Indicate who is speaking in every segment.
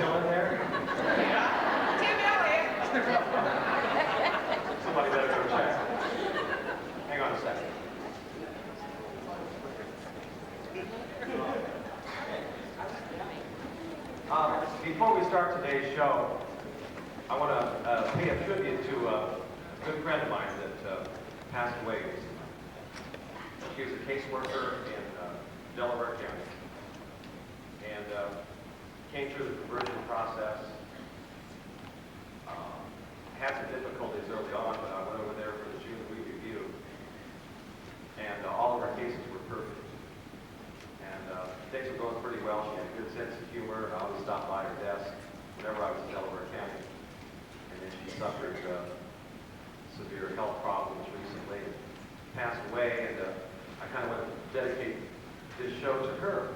Speaker 1: still in there?
Speaker 2: Tim Elliott.
Speaker 1: Somebody better go check. Hang on a second. Before we start today's show, I want to pay a tribute to a good friend of mine that passed away recently. She was a caseworker in Delaware County and came through the conversion process. Had some difficulties early on, but I went over there for the June week review, and all of our cases were perfect. And things were going pretty well. She had a good sense of humor, and I always stopped by her desk whenever I was in Delaware County. And then she suffered severe health problems recently and passed away, and I kind of want to dedicate this show to her.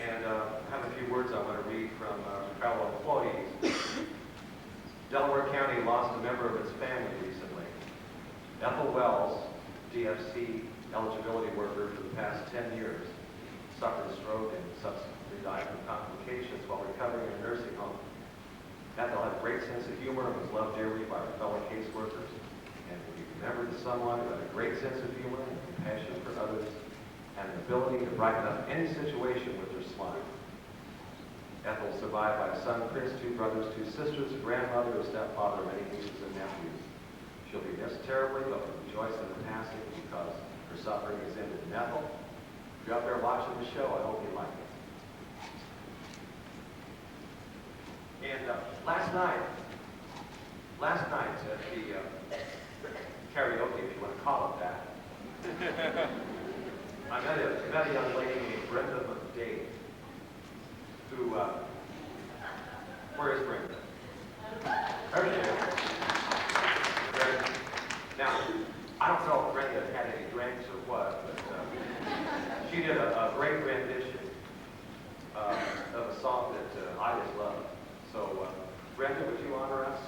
Speaker 1: And I have a few words I want to read from fellow employees. Delaware County lost a member of its family recently. Ethel Wells, DFC eligibility worker for the past 10 years, suffered a stroke and subsequently died from complications while recovering in a nursing home. Ethel had a great sense of humor and was loved dearly by her fellow caseworkers, and will be remembered as someone who had a great sense of humor and compassion for others, and an ability to brighten up any situation with her smile. Ethel was survived by a son, Chris, 2 brothers, 2 sisters, a grandmother, a stepfather, many nieces and nephews. She'll be missed terribly, but we rejoice in her passing because her suffering is ended. And Ethel, if you're out there watching the show, I hope you like it. And last night at the karaoke, if you want to call it that, I met a young lady named Brenda McDade, who, where is Brenda? There she is. Now, I don't know if Brenda had any drinks or what, but she did a great rendition of a song that I just love. So, Brenda, would you honor us?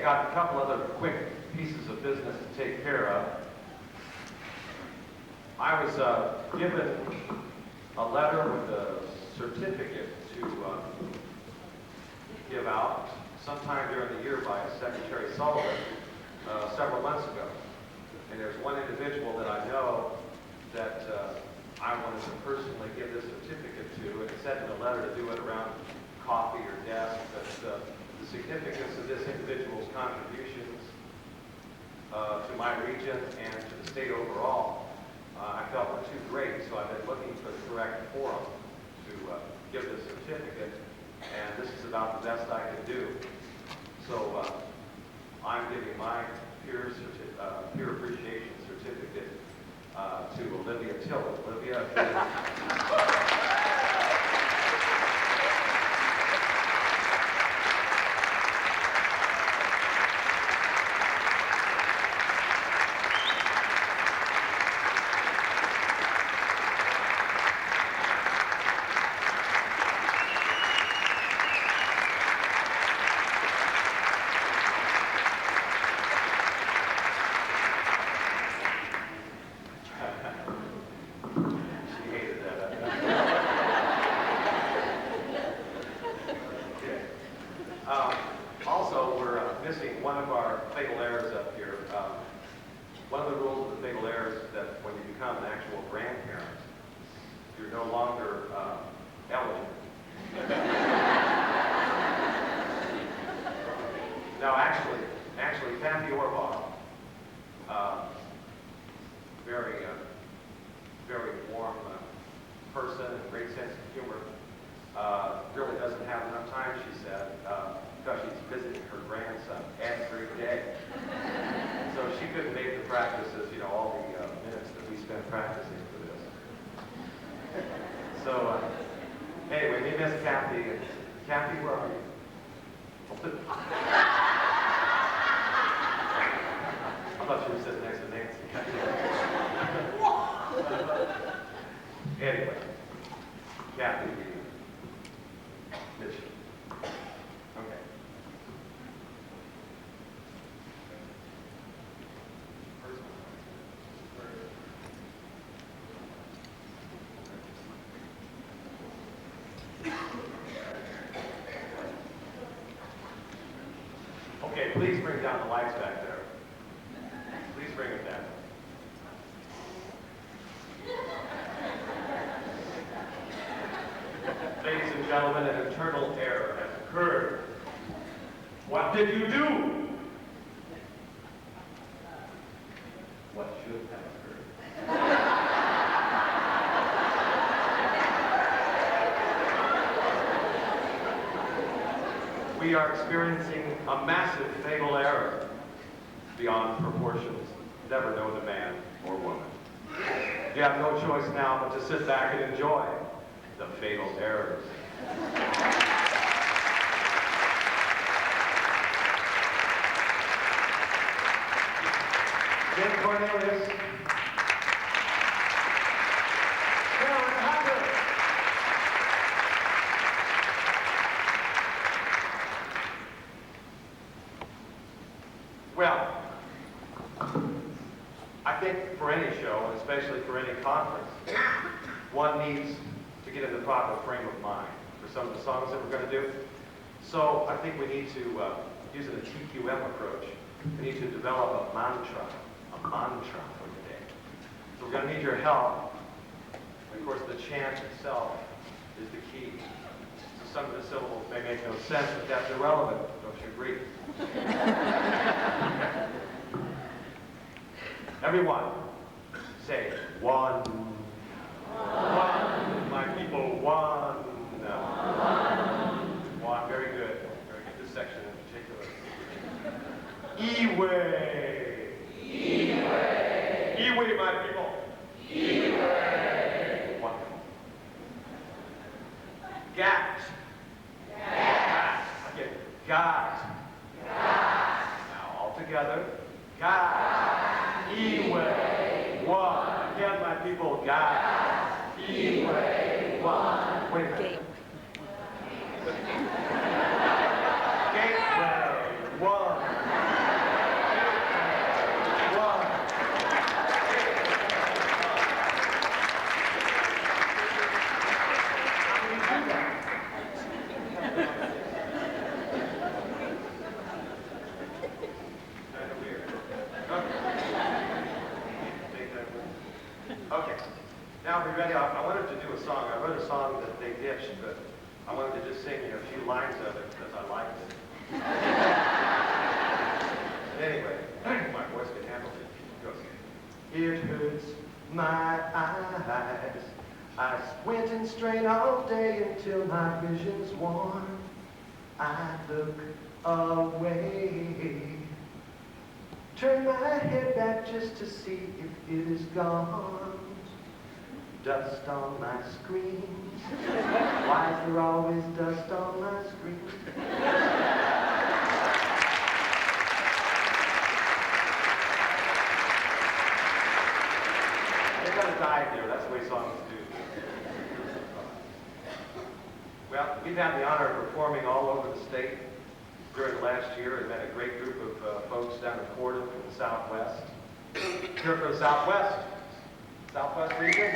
Speaker 1: I got a couple other quick pieces of business to take care of. I was given a letter with a certificate to give out sometime during the year by Secretary Sullivan several months ago. And there's one individual that I know that I wanted to personally give this certificate to, and it said in the letter to do it around coffee or desk, but the significance of this individual's contributions to my region and to the state overall, I felt were too great, so I've been looking for the correct forum to give this certificate, and this is about the best I can do. So I'm giving my peer appreciation certificate to Olivia Tillett. Olivia, she hated that. Also, we're missing one of our fatal errors up here. One of the rules of the fatal errors is that when you become an actual grandparent, you're no longer eligible. Now, actually, Kathy Orbach, very warm person and great sense of humor, really doesn't have enough time, she said, because she's visiting her grandson every day. So she couldn't make the practices, all the minutes that we spend practicing for this. So, anyway, we miss Kathy. Kathy, where are you? I thought you were sitting next to Nancy. Anyway, Kathy, we miss you. Okay. Okay, please bring down the lights back there. Please bring it down. Ladies and gentlemen, an internal error has occurred. What did you do? What should have occurred? We are experiencing a massive fatal error beyond proportions. Never know the man or woman. You have no choice now but to sit back and enjoy the fatal errors. Jim Cornelius. Karen Hunter. Well, I think for any show, and especially for any conference, one needs to get in the proper frame of mind for some of the songs that we're going to do. So I think we need to, using the TQM approach, we need to develop a mantra for today. So we're going to need your help. And of course, the chant itself is the key. So some of the syllables may make no sense, but that's irrelevant. Don't you agree? Everyone, say one. One. My people, one. One. Very good. Very good. This section in particular. Iwe. Iwe. Iwe, my people. Iwe. Wonderful. Gat. Gat. Again. Gat. Gat. Now all together. Gat. Iwe. One. Again, my people. Gat. Iwe. One. Wait a minute. Gateway. One. lines of it because I liked it. Anyway, my voice can handle it. It goes, it hurts my eyes. I squint straight all day until my vision's worn. I look away. Turn my head back just to see if it is gone. Dust on my screens. Why is there always dust on my screen? They got a dive there. That's the way songs do. Well, we've had the honor of performing all over the state during the last year and met a great group of folks down in Fordham from the Southwest. Here for the Southwest. Southwest region.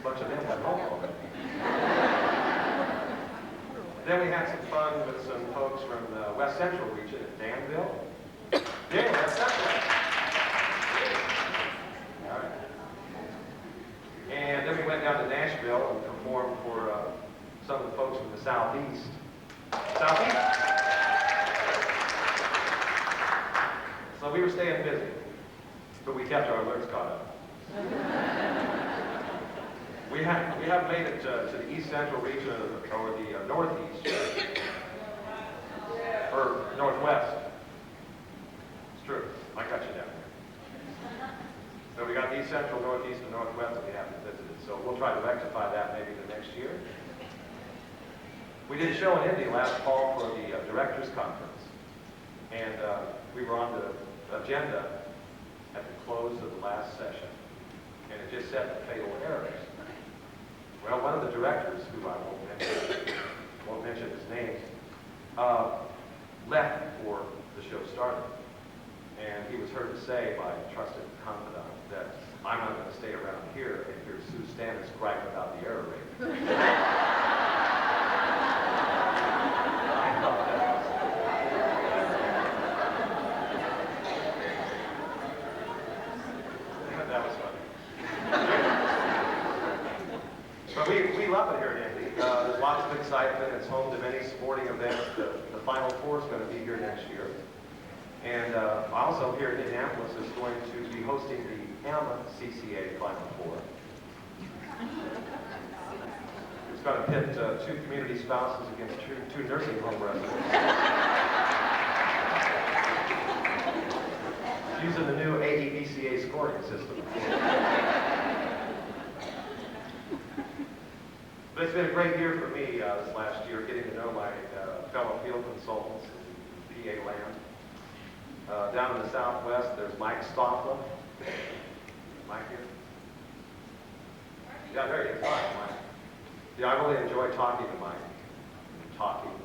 Speaker 1: Bunch of them went home. Then we had some fun with some folks from the West Central region at Danville. Yeah, West Central. All right. And then we went down to Nashville and performed for some of the folks from the Southeast. Southeast? So we were staying busy, but we kept our alerts caught up. We have made it to the East Central region or the Northeast, or Northwest. It's true. I got you down there. So we got East Central, Northeast, and Northwest that we haven't visited. So we'll try to rectify that maybe the next year. We did a show in Indy last fall for the Directors Conference. And we were on the agenda at the close of the last session. And it just said the fatal errors. Well, one of the directors, who I won't mention his name, left before the show started. And he was heard to say by a trusted confidant that I'm not going to stay around here and hear Sue Stannis gripe about the error rate. I thought that was funny. But we love it here in Indy. There's lots of excitement. It's home to many sporting events. The Final Four is going to be here next year. And also here in Indianapolis is going to be hosting the MCCA Final Four. It's going to pit two community spouses against two nursing home residents. Using the new AEBCA scoring system. But it's been a great year for me this last year, getting to know my fellow field consultants in PA land. Down in the Southwest, there's Mike Stoffel. Mike here? Yeah, there he is. Hi, Mike. Yeah, I really enjoy talking to Mike. Talking.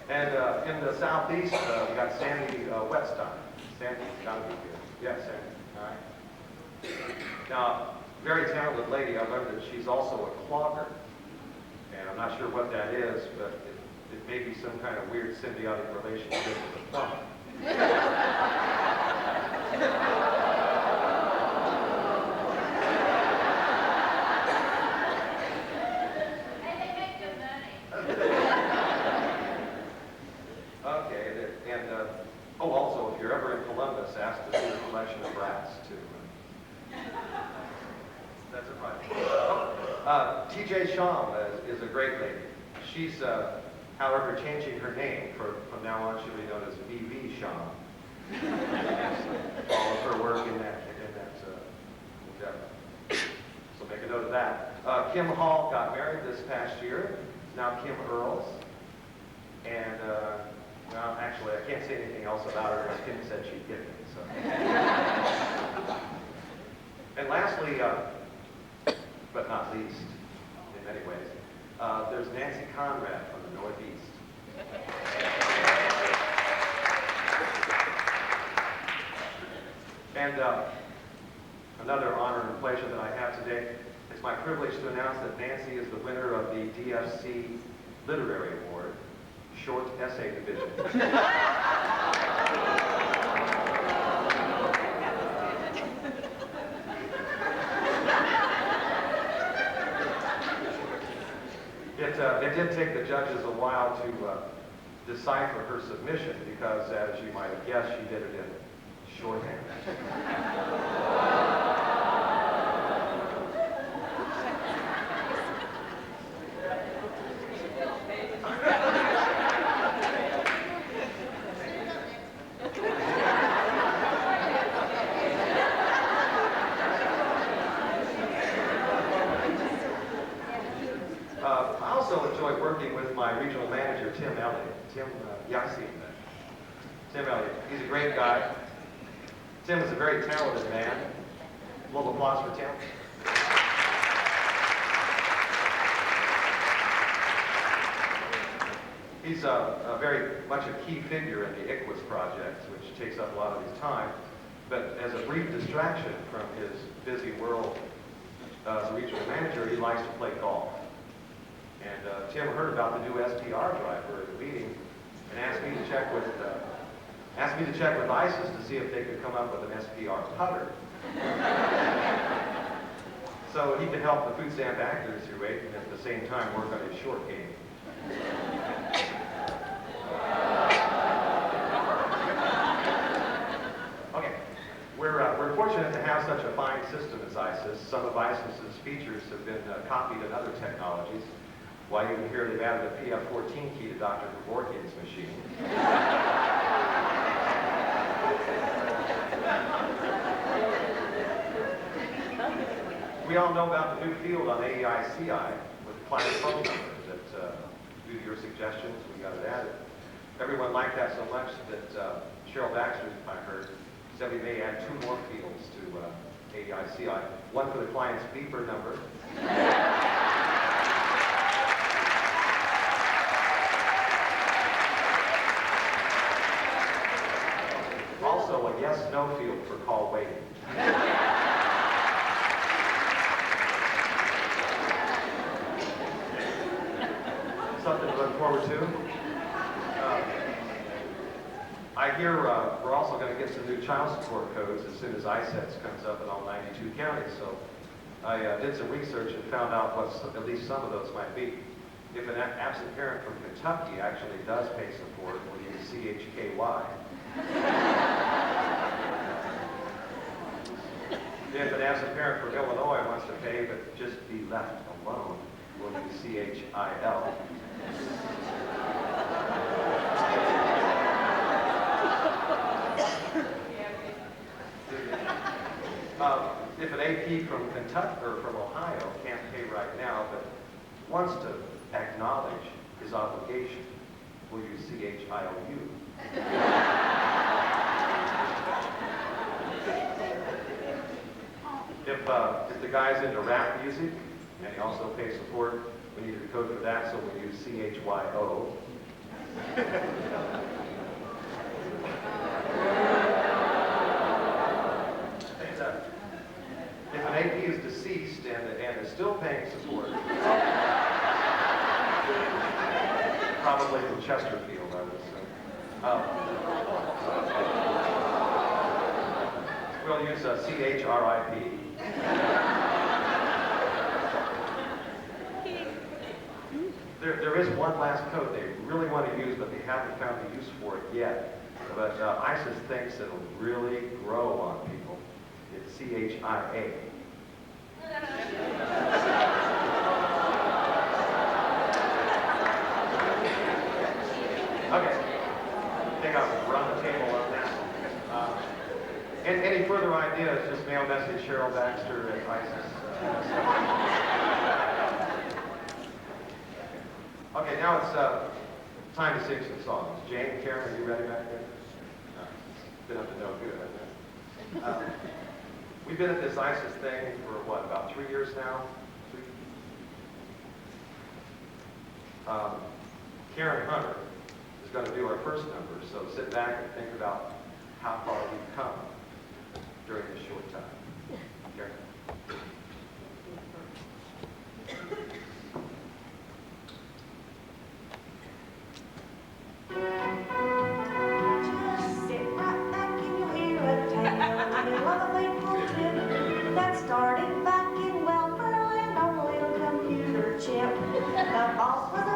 Speaker 1: And in the Southeast, we got Sandy Wetstein. Sandy's got to be here. Yeah, Sandy. All right. Now, very talented lady. I learned that she's also a clogger. And I'm not sure what that is, but it may be some kind of weird symbiotic relationship with a plumber. Okay, and also, if you're ever in Columbus, ask to see a collection of rats, too. That's a private. T.J. Sham is a great lady. She's, however, changing her name. From now on, she'll be known as V.V. Sham. All of her work in that endeavor. So make a note of that. Kim Hall got married this past year. Now Kim Earls. And, well, actually, I can't say anything else about her, because Kim said she'd get me. So. And lastly, but not least, in many ways, there's Nancy Conrad from the Northeast. And another honor and pleasure that I have today, it's my privilege to announce that Nancy is the winner of the DFC Literary Award, Short Essay Division. it did take the judges a while to decipher her submission because, as you might have guessed, she did it in shorthand. I also enjoy working with my regional manager, Tim Elliott. Tim Yassi. Tim Elliott. He's a great guy. Tim is a very talented man. A little applause for Tim. He's very much a key figure in the ICWIS project, which takes up a lot of his time. But as a brief distraction from his busy world as a regional manager, he likes to play golf. And Tim heard about the new SPR driver at the meeting and asked me to check with ISIS to see if they could come up with an SPR putter. So he could help the food stamp accuracy rate and at the same time work on his short game. Okay, we're fortunate to have such a fine system as ISIS. Some of ISIS's features have been copied in other technologies. Why, even here they've added a PF14 key to Dr. Kevorkian's machine. We all know about the new field on AEI-CI with the client phone number that, due to your suggestions, we got it added. Everyone liked that so much that Cheryl Baxter, I heard, said we may add 2 more fields to AEI-CI. One for the client's beeper number. Also a yes-no field for call waiting. Something to look forward to. I hear we're also going to get some new child support codes as soon as ISETS comes up in all 92 counties. So I did some research and found out what at least some of those might be. If an absent parent from Kentucky actually does pay support, we'll use CHKY. If an absent parent from Illinois wants to pay but just be left alone, we'll use CHIL. If an AP from Kentucky or from Ohio can't pay right now but wants to acknowledge his obligation, we'll use CHIOU. If the guy's into rap music and he also pays support, we need a code for that, so we'll use CHYO. If an AP is deceased and is still paying support, probably from Chesterfield, I would assume. We'll use CHRIP. There is one last code they really want to use, but they haven't found a use for it yet. But ISIS thinks it'll really grow on people. It's CHIA. Okay. I think I'll run the table on that. And any further ideas, just mail message Cheryl Baxter at ISIS. Okay, now it's time to sing some songs. Jane, Karen, are you ready back there? No, it's been up to no good, hasn't it? We've been at this ISIS thing for, what, about 3 years now? Karen Hunter is going to do our first number, so sit back and think about how far we've come during this short time. Karen?
Speaker 3: Just sit right back and you'll hear a tale of a fateful trip that started back in Welfare Land on a little computer chip. The boss was a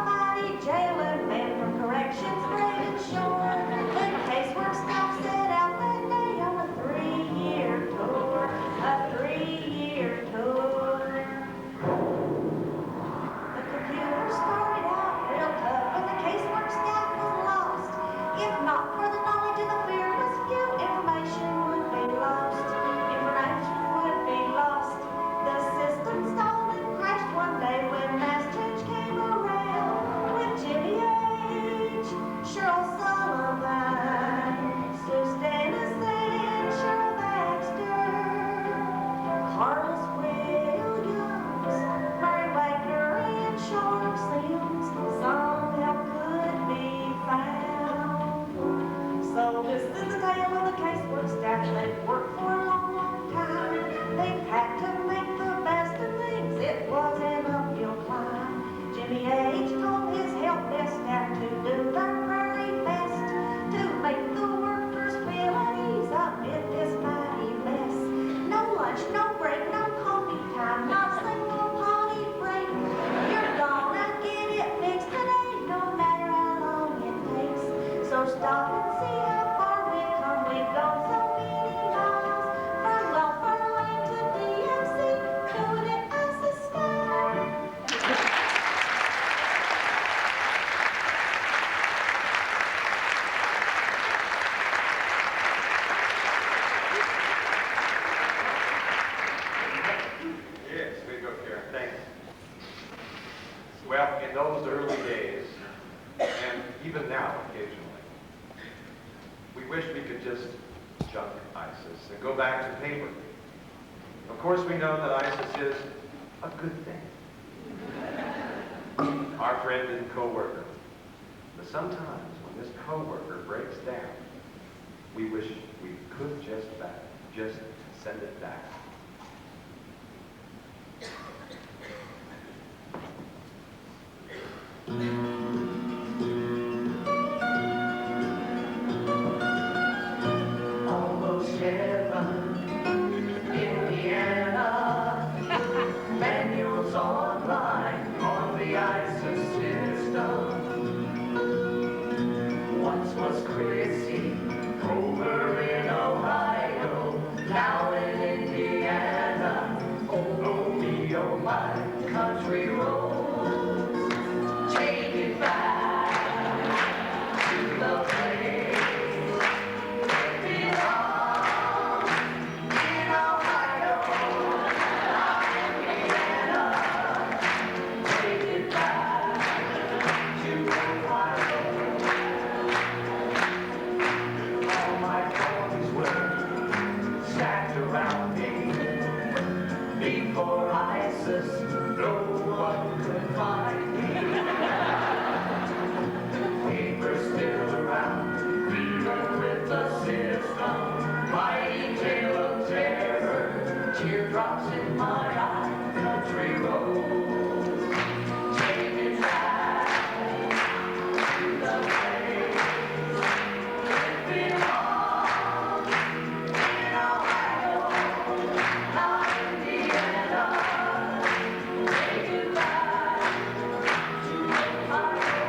Speaker 1: just junk ISIS and go back to paper. Of course, we know that ISIS is a good thing. Our friend and co-worker. But sometimes when this co-worker breaks down, we wish we could just send it back.
Speaker 4: Almost heaven, Indiana. Manuals online on the ISIS system. Once was Chrissy over in Ohio, now in Indiana. Oh me, oh my country roads, take it back to the place it belongs in Ohio, not Indiana. Take it back to Ohio. All my toys were stacked around me. Before ISIS, no one could find me. Paper's still around, even with the system. Mighty tale of terror, teardrops in my eye. Country roads, take it back to the place it belongs in Ohio, not Indiana. Take it back to Ohio.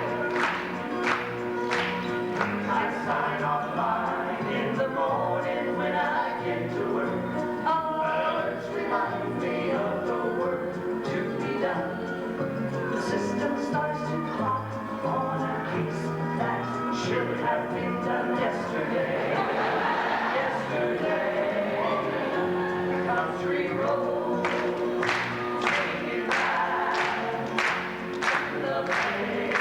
Speaker 4: I sign off line in the morning when I get to work. Alerts remind me of the work to be done. The system starts to clock on a case that should have been done yesterday. Country road, take it back to the place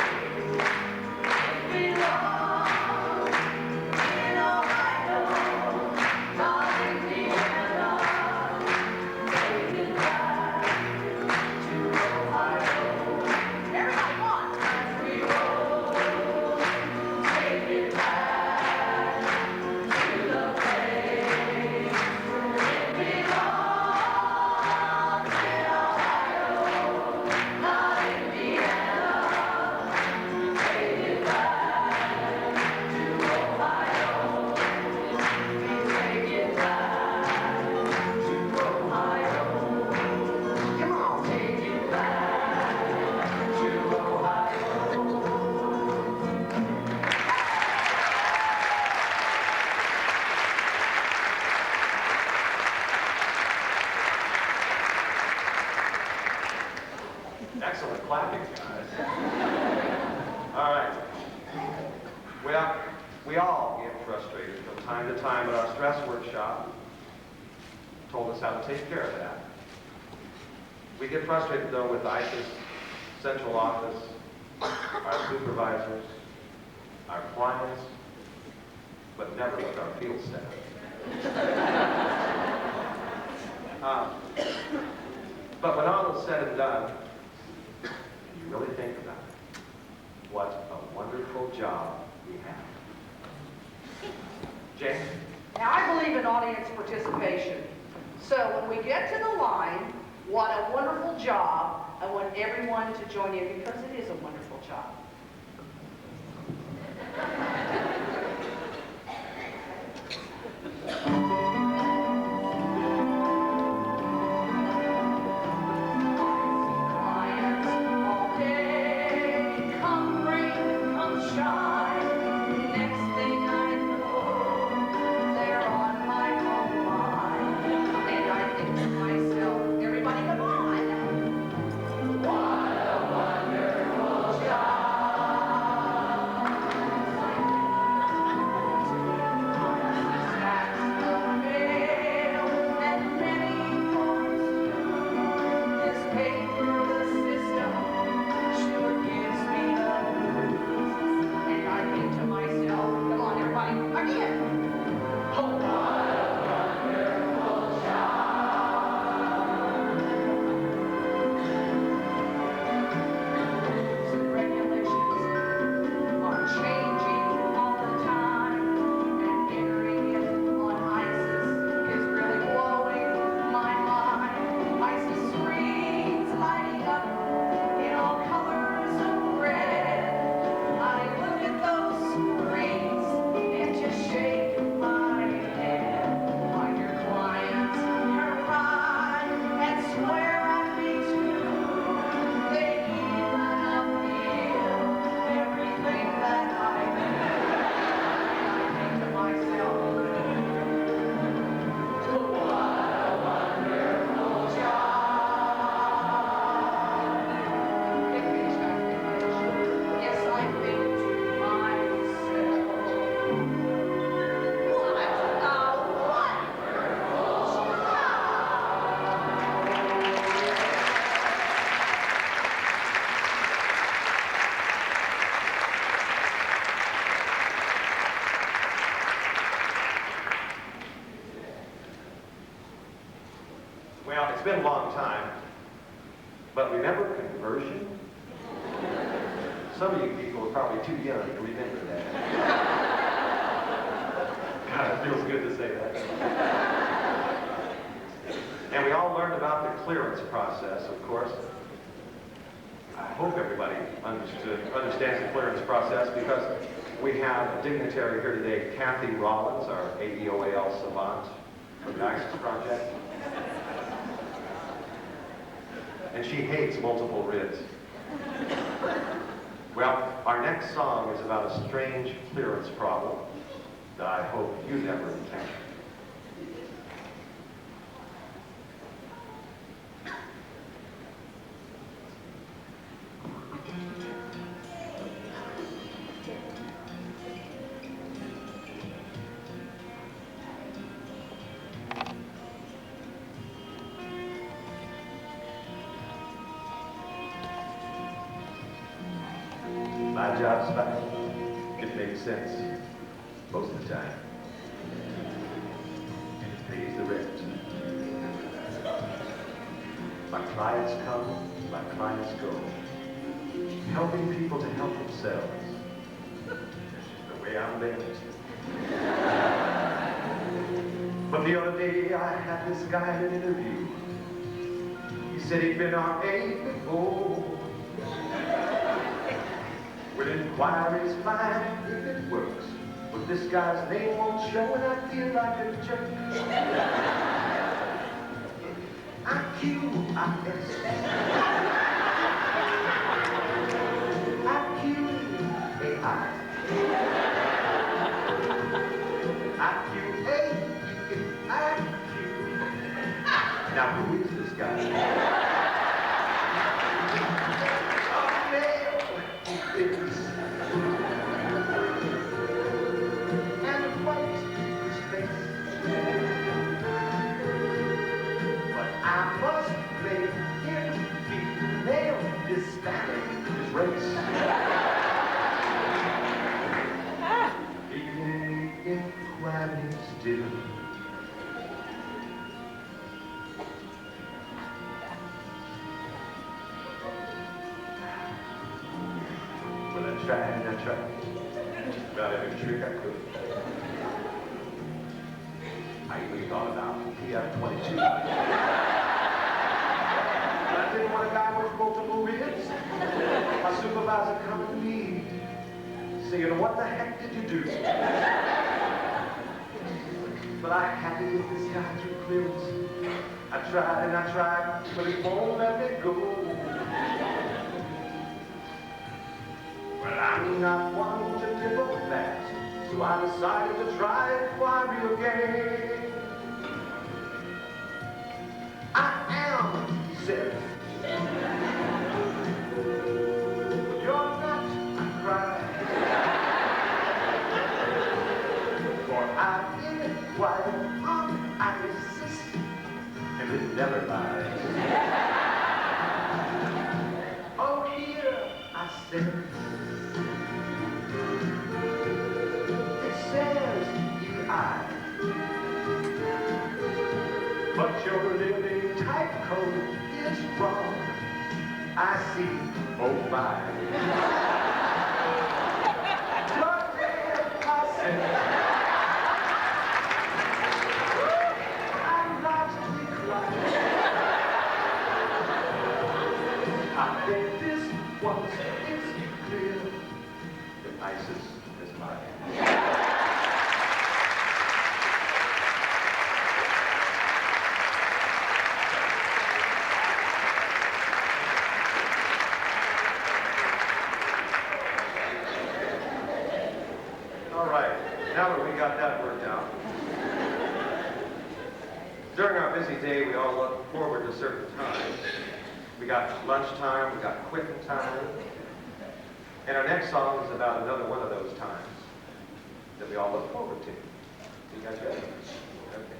Speaker 4: it belongs in Ohio, not Indiana. Take it back to Ohio.
Speaker 2: Everybody, come on.
Speaker 4: Country road, take it back to the place it belongs in Ohio, not Indiana. Take it back to Ohio. Take it back to Ohio. Come on, take it back to Ohio.
Speaker 1: Excellent clapping, guys. All right. Well, we all get frustrated from time to time, but our stress workshop told us how to take care of that. We get frustrated, though, with ISIS central office, our supervisors, our clients, but never with our field staff. But when all is said and done, you really think about it. What a wonderful job we have. Jane?
Speaker 5: Now, I believe in audience participation. So when we get to the line, what a wonderful job, I want everyone to join in because it is a wonderful job. Clients all day, come rain, come shine. Next thing I know, they're on my home line. And I think to myself, everybody come on. What a wonderful job.
Speaker 1: Well, it's been a long time, but remember conversion? Some of you people are probably too young to remember that. God, it feels good to say that. And we all learned about the clearance process, of course. I hope everybody understands the clearance process, because we have a dignitary here today, Kathy Rollins, our AEOAL savant from the ISIS Project. And she hates multiple ribs. Well, our next song is about a strange clearance problem that I hope you never encounter. My job's fine. It makes sense most of the time. And it pays the rent. My clients come, my clients go. Helping people to help themselves. That's just the way I'm bent. But the other day I had this guy in an interview. He said he'd been on A before. Well, inquiry's fine if it works, but this guy's name won't show and I feel like a jerk. I-Q-I-S I-Q-A-I I-Q-A-I-Q. Now who is this guy? And white his face, but I must make him female, Hispanic, his race. Even inquiry still. Well, I tried and I tried. About every trick I could. I even thought about PF-22. But I didn't want a guy with multiple ribs. My supervisor coming to me, saying, what the heck did you do? But I had to get this guy through clearance. I tried and I tried, but he won't let me go. Well, I'm not one to give up fast, so I decided to try inquiry again. I am, he said. You're not, I cried. For I've inquired on ISIS, and it never lies. Oh, here, I said. But your living type code is wrong. I see, oh my. But then I said, I'm not declining. I think this once is clear that ISIS is mine. Now that we got that worked out. During our busy day, we all look forward to certain times. We got lunchtime, we got quitting time. And our next song is about another one of those times that we all look forward to. You guys ready? Okay.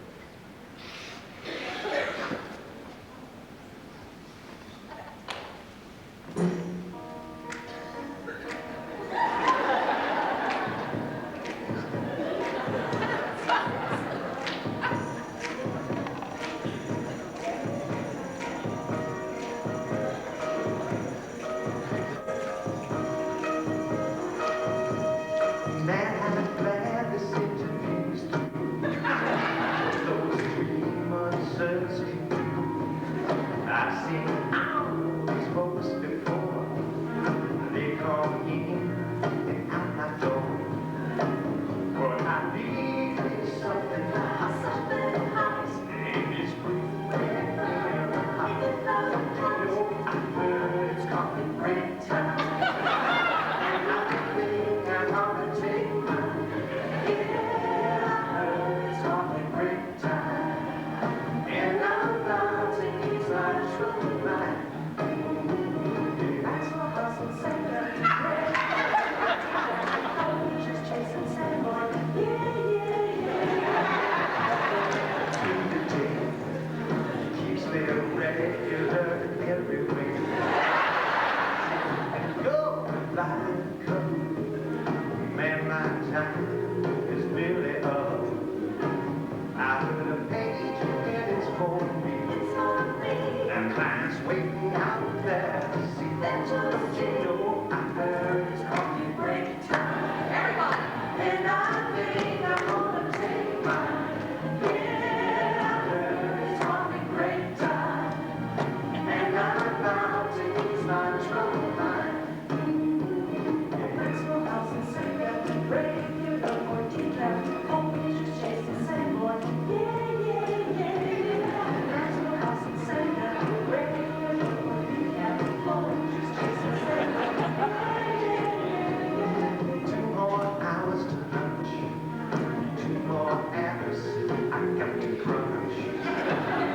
Speaker 4: crunch.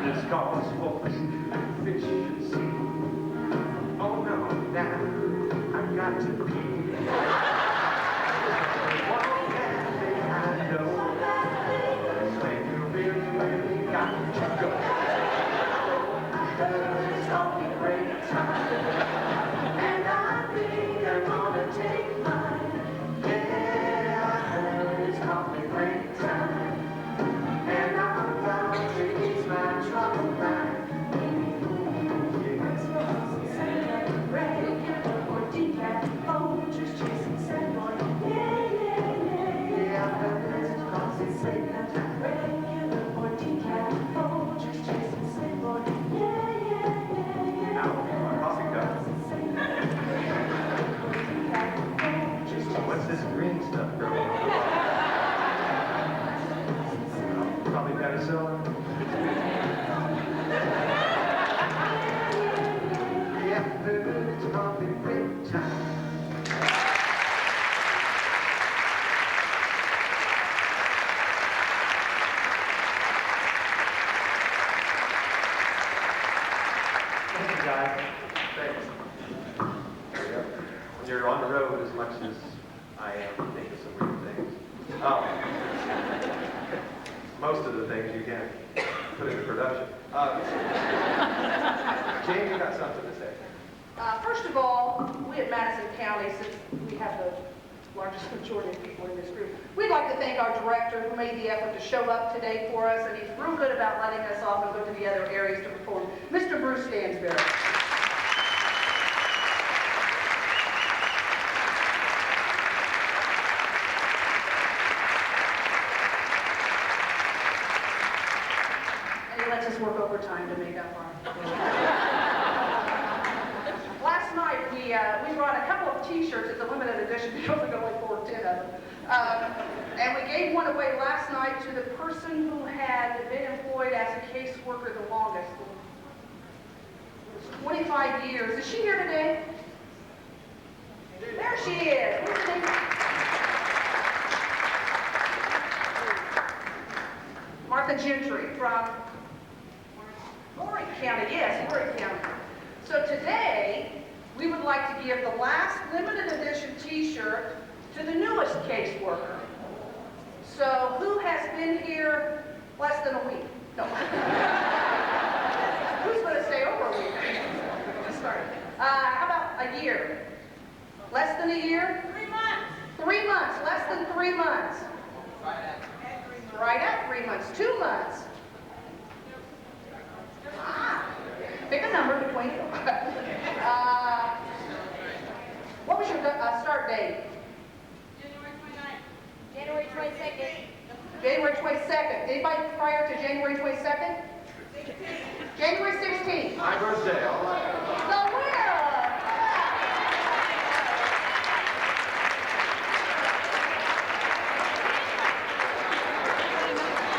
Speaker 4: This calls for efficiency. Oh no, now I've got to pee. One bad thing I know is when you really got to go. It's gonna be a great time, and I think I'm gonna take mine. Yeah, I heard it's gonna be a great time, and I'm bound to ease my trouble mind.
Speaker 1: What's this green stuff growing on? Probably penicillin.
Speaker 4: Yeah, it's gonna be a great time.
Speaker 1: Thank you, guys. Thanks. When you're on the road as much as I am thinking some weird things. Most of the things you can't put into production. James, you got something to say?
Speaker 2: First of all, we at Madison County, since we have the largest majority of people in this group, we'd like to thank our director who made the effort to show up today for us, and he's real good about letting us off and go to the other areas to perform. Mr. Bruce Stansberry. And he lets us work overtime to make up our... Last night, we brought a couple of T-shirts. It's a limited edition because we could only afford 10 of them. And we gave one away last night to the person who had been employed as a caseworker the longest. It was 25 years. Is she here today? There she is. What's her name? Martha Gentry from Horry County. Yes, Horry County. So today, we would like to give the last limited edition T-shirt to the newest caseworker. So who has been here less than a week? No. Who's going to stay over a week? Just started. How about a year? Less than a year? 3 months.
Speaker 4: 3 months. Less than 3 months.
Speaker 2: Right at 3 months. 2 months. Pick a number between them. What was your start date?
Speaker 5: January 22nd.
Speaker 2: January 22nd. Anybody prior to January 22nd?
Speaker 5: 16th.
Speaker 2: January 16th.
Speaker 1: My birthday, all right.
Speaker 2: The winner!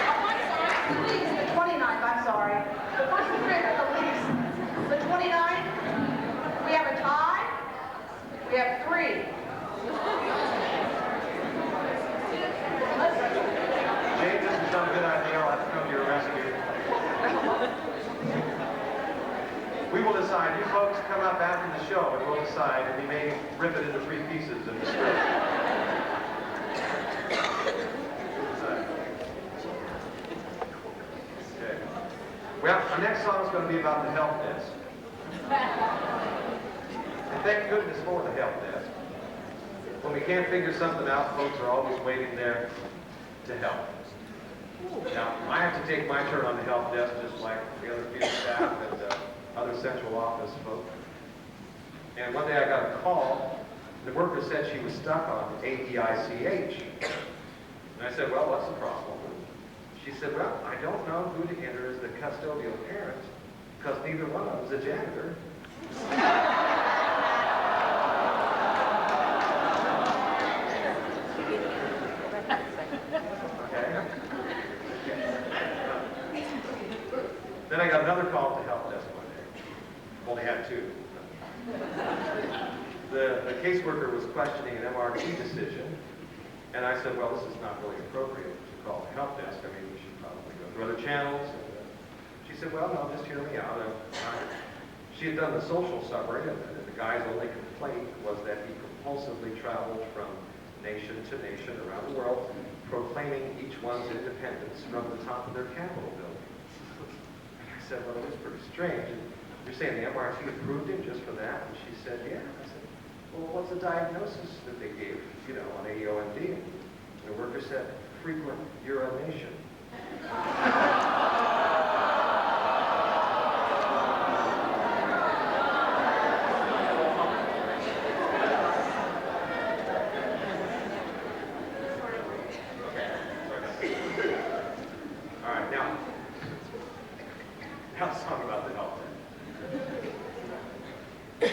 Speaker 2: Oh, I'm sorry. The least, the 29th, I'm sorry. The first print at the least. The 29th. We have a tie. We have 3.
Speaker 1: James, this is not a good idea. I'll have to come to your rescue. We will decide. You folks come up after the show and we'll decide, and we may rip it into 3 pieces in the strip. Okay. Well, our next song is going to be about the help desk. And thank goodness for the help desk. When we can't figure something out, folks are always waiting there to help. Now, I have to take my turn on the help desk just like the other field staff and other central office folks. And one day I got a call. The worker said she was stuck on ADICH. And I said, well, what's the problem? She said, well, I don't know who to enter as the custodial parent because neither one of them's a janitor. Then I got another call to help desk one day. Only had 2. The caseworker was questioning an MRT decision, and I said, well, this is not really appropriate to call the help desk. I mean, we should probably go to other channels. She said, well, no, just hear me out. She had done the social summary, and the guy's only complaint was that he compulsively traveled from nation to nation around the world, proclaiming each one's independence from the top of their Capitol building. I said, well, it was pretty strange. And you're saying the MRT approved him just for that? And she said, yeah. I said, well, what's the diagnosis that they gave, on AEOMD? And the worker said, frequent urination. Now let's talk about the health tech.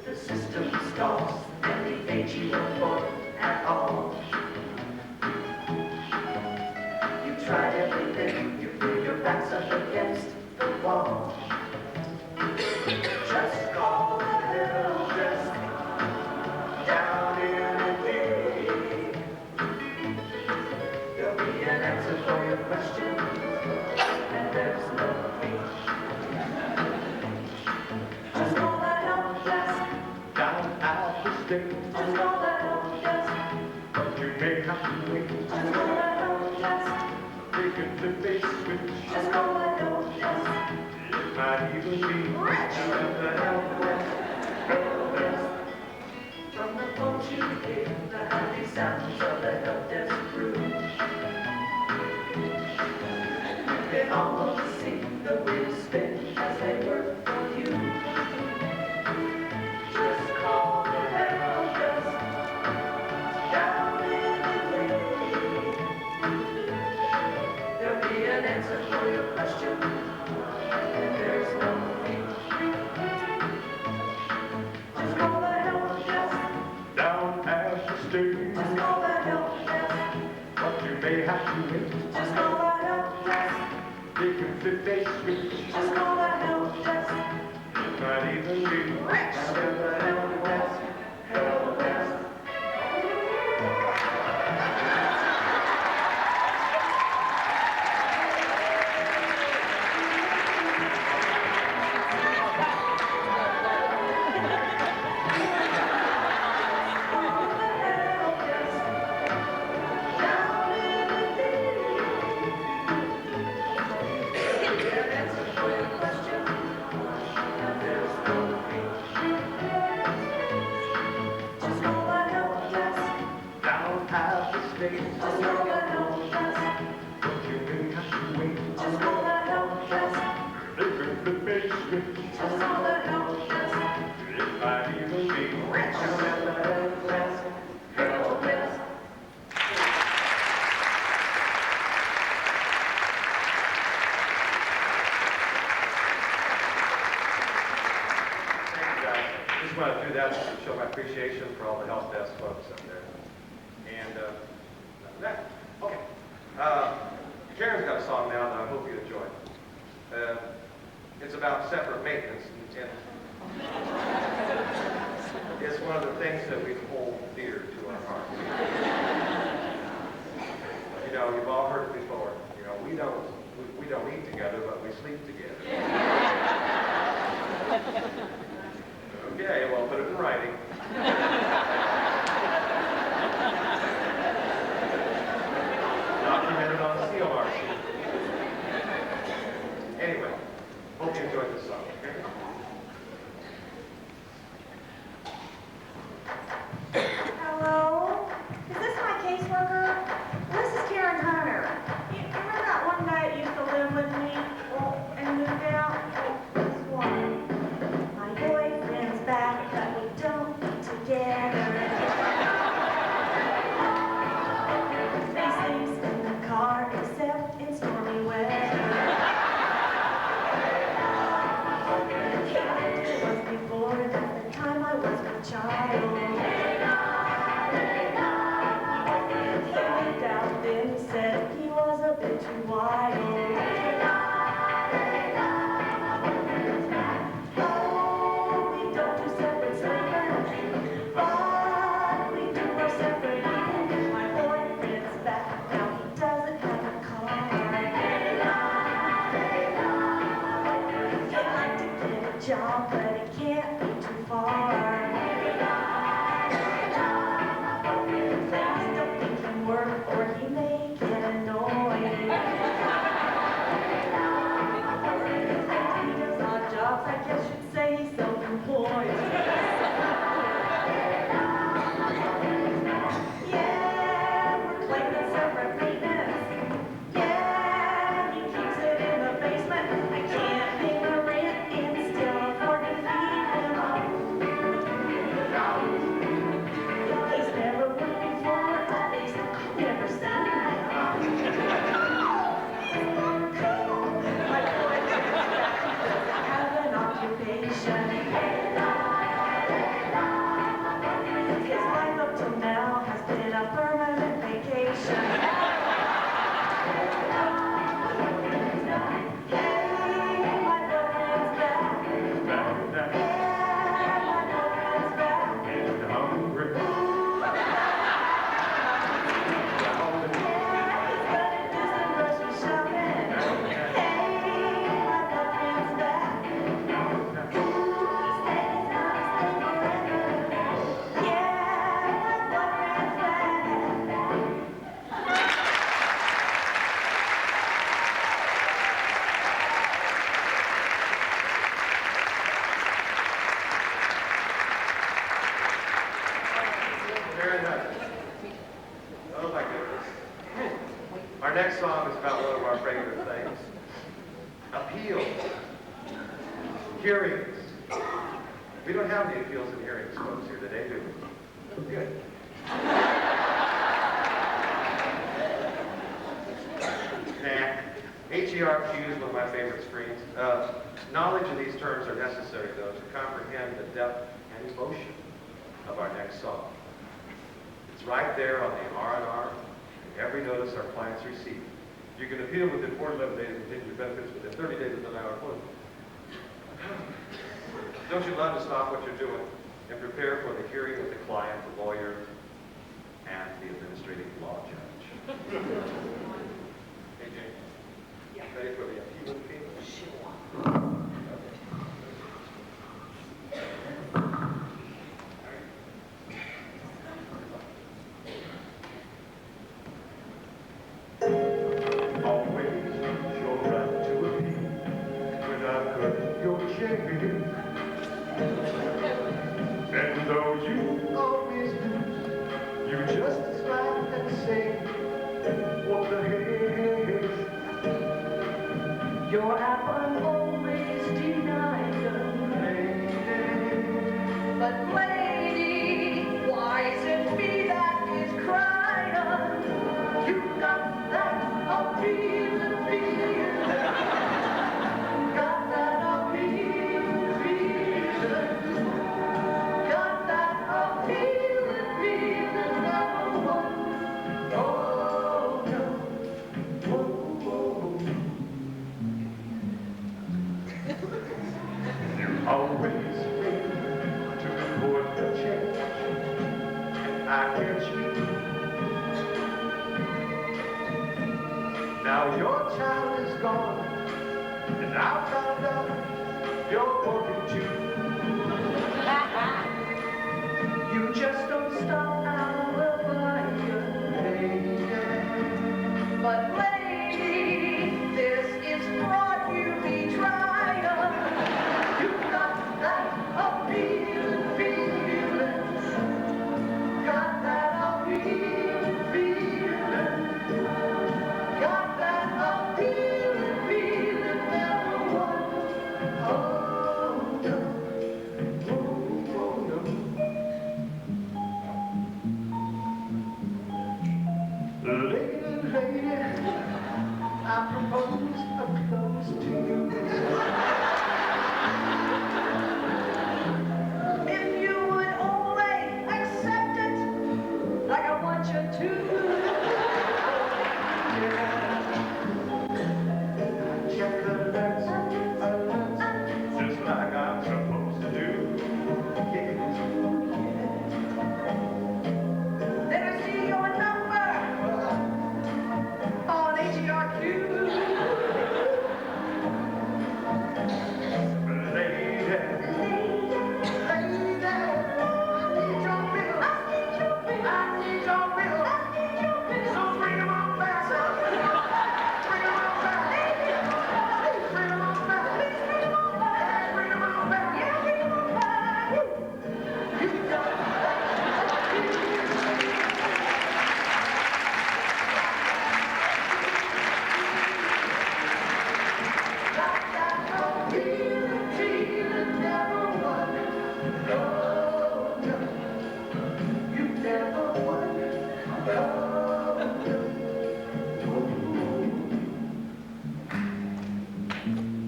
Speaker 4: The system stalls and the AG won't work at all. You tried everything, you feel your back's up against the wall. Just call the help desk down in the day. There'll be an answer for your question, and there's no fee. Just call the help desk
Speaker 1: Down out the state,
Speaker 4: just call the help desk.
Speaker 1: but you may have to wait.
Speaker 4: Just call the help desk.
Speaker 1: They can flip a switch.
Speaker 4: Just call the help desk.
Speaker 1: It might even be
Speaker 2: Rich.
Speaker 4: The help desk. Help desk. From the phone you hear the happy sounds of the help desk crew. You can almost see the wheels spin as they work for you. Just call the help desk. Down in the day. There'll be an answer for your question, and there's no fee. Just call the help desk.
Speaker 1: down at the state,
Speaker 4: Just call the help desk.
Speaker 1: but you may have to wait.
Speaker 4: Just call the help desk.
Speaker 1: They can flip a switch.
Speaker 4: Just call the help desk.
Speaker 1: It might even be
Speaker 2: Rich.
Speaker 4: The help desk. Help desk.
Speaker 1: down at the state, but you may have to wait. They can flip a switch. It might even be
Speaker 2: Rich.
Speaker 1: Thank you, guys. Just want to do that to show my appreciation for all the help desk folks up there. And that, okay. Karen's got a song now that I hope you enjoy. It's about separate maintenance, and it's one of the things that we hold dear to our heart. You've all heard it before. We don't eat together, but we sleep together. Okay, well, put it in writing. Documented on the COR sheet. Anyway, hope you enjoyed this song, okay?
Speaker 3: Hello? Is this my caseworker? This is Karen Hunter. You remember that one guy that used to live with me and moved out? Guess what? My boyfriend's back, but we don't eat together. job, but it can't be too far. Things don't think he work or he may get annoyed. He does odd jobs, I guess you'd say he's self-employed. Yeah, we're claiming separate maintenance. Yeah, he keeps it in the basement. I can't pay the rent and still afford to feed him. He's never worked before, at least I've never seen him. My boy doesn't have an occupation. His life up till now has been a permanent vacation. Hey, my boyfriend's back. Yeah, my boyfriend's back. Yeah, he's gonna do some grocery shopping. Hey, my boyfriend's back. He said he's gonna stay forever. Yeah, my boyfriend's back.
Speaker 1: Very nice. Oh my goodness. Our next song is about one of our favorite things. Appeals. Hearings. We don't have any appeals and hearings folks here today, do we? Good. HERQ is one of my favorite screens. Knowledge of these terms are necessary, though, to comprehend the depth and emotion of our next song. It's right there on the R&R in every notice our clients receive. You can appeal within 4 to 11 days and continue benefits within 30 days of our appointment. Don't you love to stop what you're doing and prepare for the hearing with the client, the lawyer, and the administrative law judge? Hey, Jane. Ready for the appeal and appeal? Sure.
Speaker 4: Always your right to appeal when I cut your check. And though you always lose, you just smile and say, what the heck?
Speaker 5: Your happen always denied but lady, why is it me that is crying? You got that appealing feeling. Got that appealing feeling. Got that appealing feeling. Number one. Oh no. Oh,
Speaker 4: You always wait to report the change, and I can cheat. Now your child is gone, and I found out you're working too.
Speaker 5: you just don't stop alibiying. But lady, this is fraud you be trying. You got that appealing feeling. Got that appealing feeling. Got that appealing feeling. Number one. Oh no.
Speaker 4: Oh no. Lady, lady,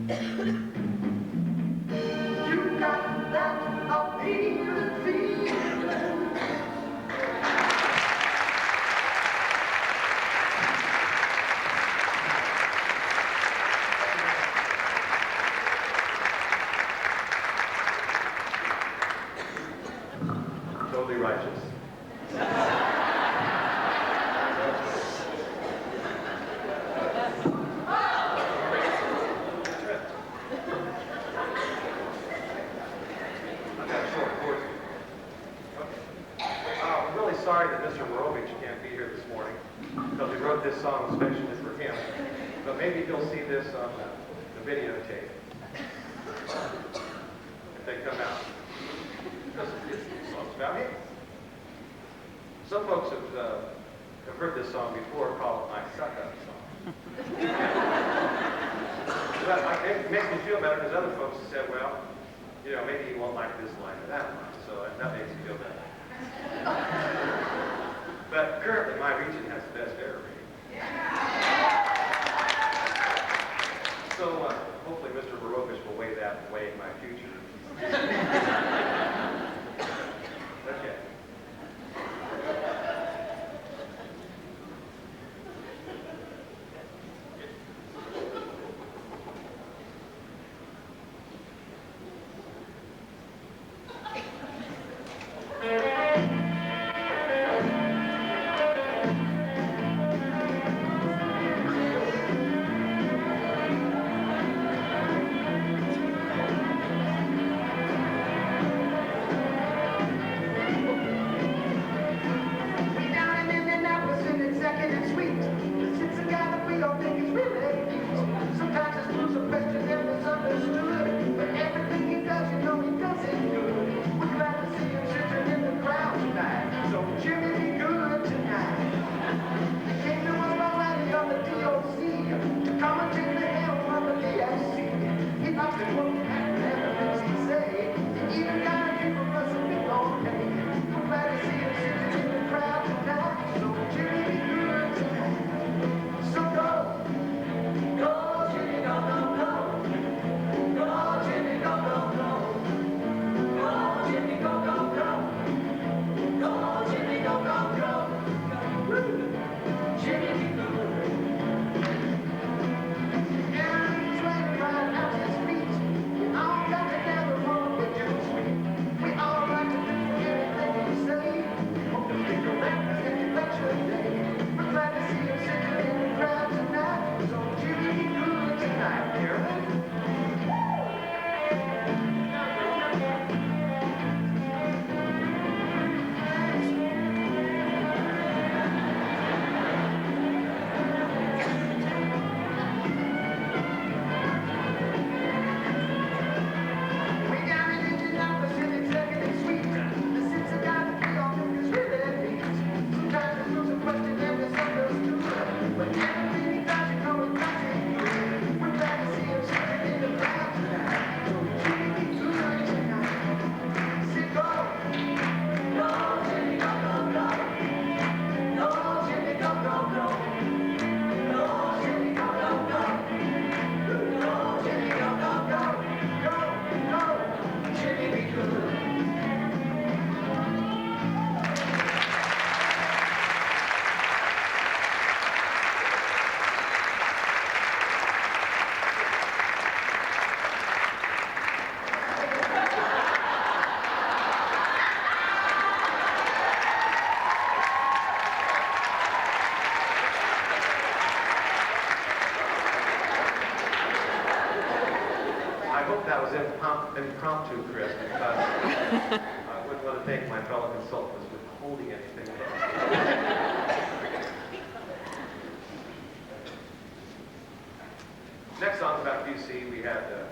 Speaker 4: You got that appealing feeling.
Speaker 1: Totally righteous. I've got a short course. Okay. I'm really sorry that Mr. Morovich can't be here this morning because we wrote this song especially for him. But maybe he'll see this on the videotape if they come out. Because it's songs about him. Some folks have heard this song before, called My Suck Up Song. But it makes me feel better because other folks have said, well, you know, maybe you won't like this line or that line, so that makes me feel better. But currently, my region has the best error rating. So hopefully Mr. Morovich will weigh that and weigh my future. Okay. That was impromptu, Chris, because I wouldn't want to think my fellow consultant was withholding anything. Next song's about QC. We had to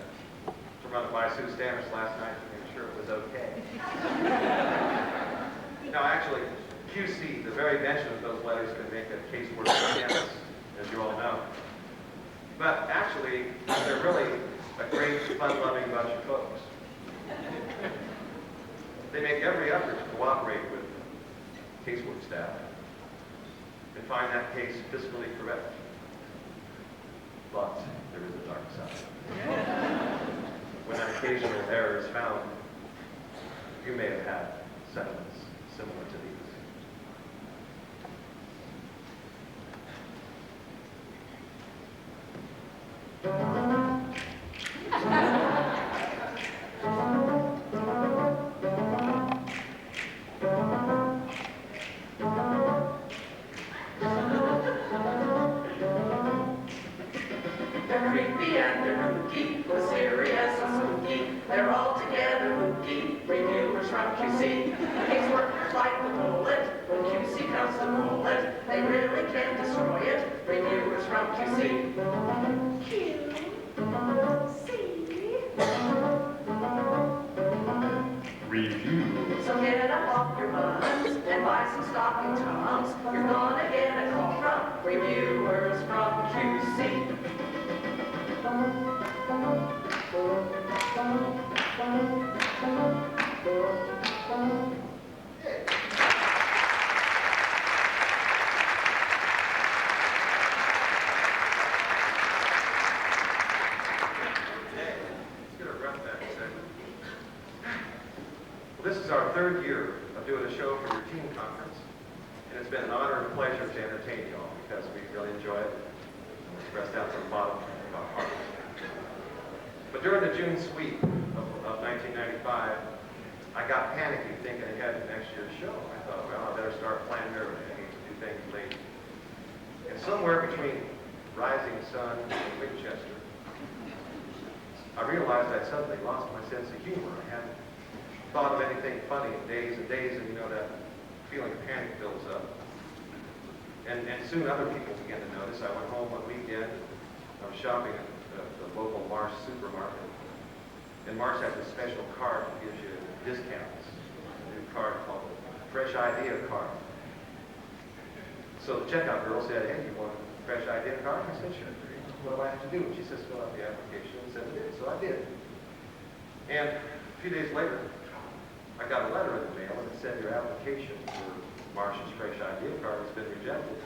Speaker 1: run it by Sue Stanish last night to make sure it was okay. Now, actually, QC, the very mention of those letters can make a case worth tense, as you all know. But actually, they're really a great, fun-loving bunch of folks. They make every effort to cooperate with casework staff and find that case fiscally correct. But there is a dark side. occasional errors found, you may have had sentiments similar to these.
Speaker 4: They're creepy and they're kooky, mysterious and spooky. They're all together kooky. Reviewers from QC. Case workers like the bullet. When QC comes to pull it, they really can destroy it. Reviewers from QC.
Speaker 3: Review.
Speaker 4: So get up off your buns and buy some stocking tops. You're gonna get a call from reviewers from QC.
Speaker 1: Well, this is our third year of doing a show for your teen conference, and it's been an honor and a pleasure to entertain you all because we really enjoy it and we expressed out from the bottom of our hearts. But during the June sweep of 1995, I got panicky thinking ahead to next year's show. I thought, well, I better start planning early. I need to do things late. And somewhere between Rising Sun and Winchester, I realized I'd suddenly lost my sense of humor. I hadn't thought of anything funny in days and days, and you know that feeling of panic builds up. And soon other people began to notice. I went home one weekend. I was shopping at the local Mars supermarket. And Mars has a special card that gives you discounts. A new card called the Fresh Idea Card. So the checkout girl said, hey, you want a Fresh Idea Card? I said, sure. What do I have to do? And she says, fill out the application and send it in. So I did. And a few days later, I got a letter in the mail and it said your application for Marsh's Fresh Idea Card has been rejected.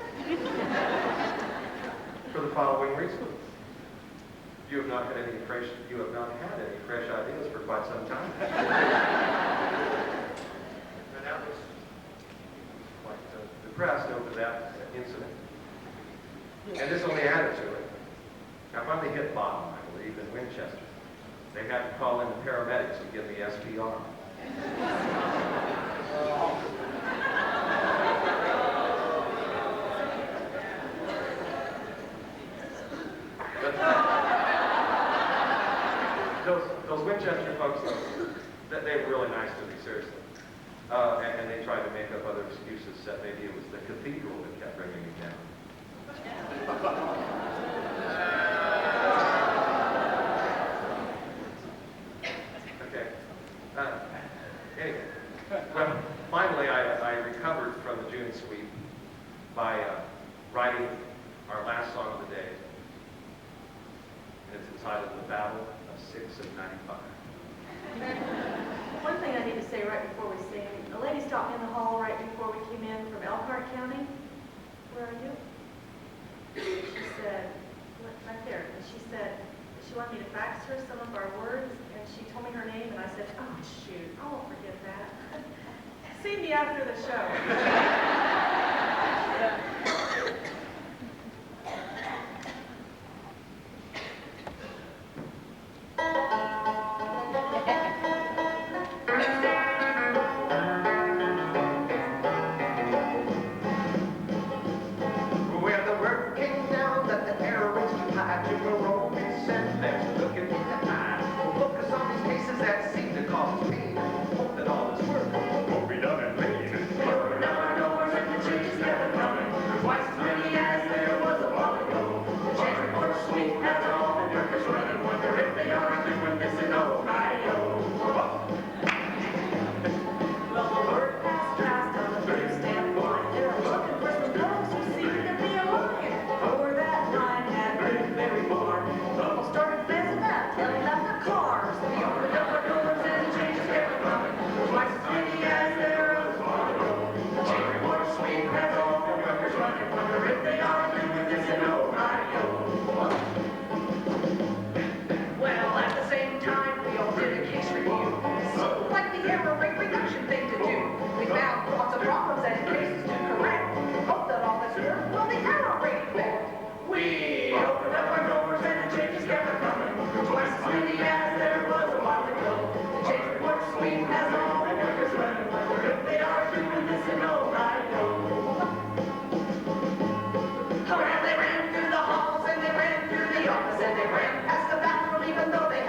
Speaker 1: For the following reason. You have not had any fresh ideas for quite some time. And I was quite depressed over that incident. And this only added to it. I finally hit bottom, I believe, in Winchester. They had to call in the paramedics and give me SPR. Those Winchester folks, they were really nice to me, seriously. And they tried to make up other excuses, that maybe it was the cathedral that kept bringing me down. Okay. Anyway, well, finally I recovered from the June sweep by writing our last song of the day. And it's entitled The Battle of 6 of 95.
Speaker 3: One thing I need to say right before we sing, a lady stopped me in the hall right before we came in from Elkhart County. Where are you? She said, right there, and she said she wanted me to fax her some of our words, and she told me her name, and I said, oh shoot, I won't forget that. See me after the show.
Speaker 1: When the word came down that the air was too high, General Roman sent them looking in the eye. Focus on these cases that seem to cause pain. Hope that all is worth will be done and made.
Speaker 4: Open our doors and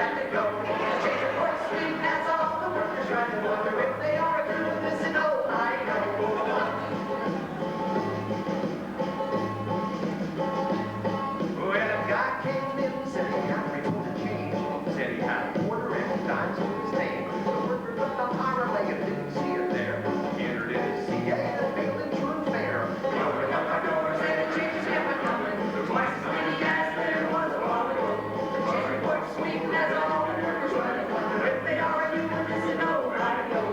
Speaker 4: have to go. Change report sweep has all the workers trying to wonder if they are doing this in old Idaho. Well, a guy came in, said he got me for the change. Said he had a quarter and dimes with his name. The worker looked on our leg and didn't see it there. He entered in his CA and failed in true and fair. He opened up our doors and the changes kept coming. Twice as many as there was a while ago. The change report sweep has all the workers running. Wonder if they are doing this in old Idaho.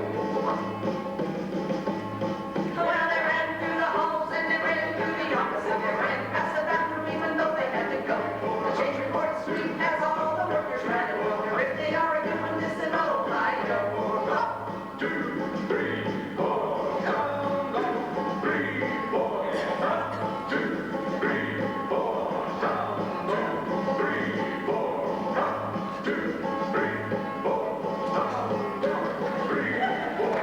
Speaker 4: Well, they ran through the halls and they ran through the office and they ran past the bathroom even though they had to go. The change report sweep has all the workers running. Wonder if they are doing this in old Idaho. 1, 2, 3, 4. Come on, 3, 4. 1, 2, 3, 4. Come on, 3, 4. 1, 2, 3, 4. 1, 2, 3, 4.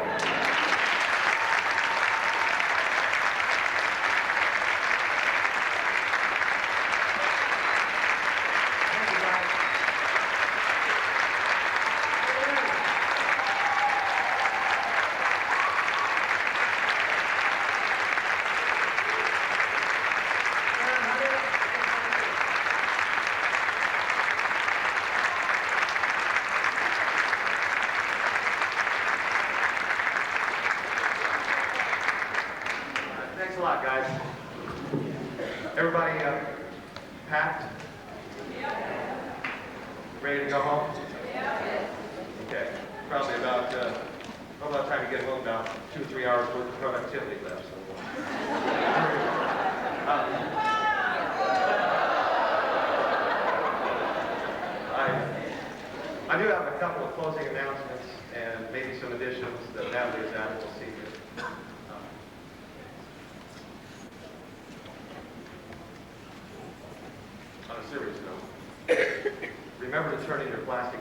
Speaker 4: Thank you, guys.
Speaker 1: Thanks a lot, guys. Everybody packed? Ready to go home? Okay. Probably about time to get home, about 2 or 3 hours worth of productivity left. So I do have a couple of closing announcements and maybe some additions that Natalie has added. We'll see. On a serious note, remember to turn in your plastic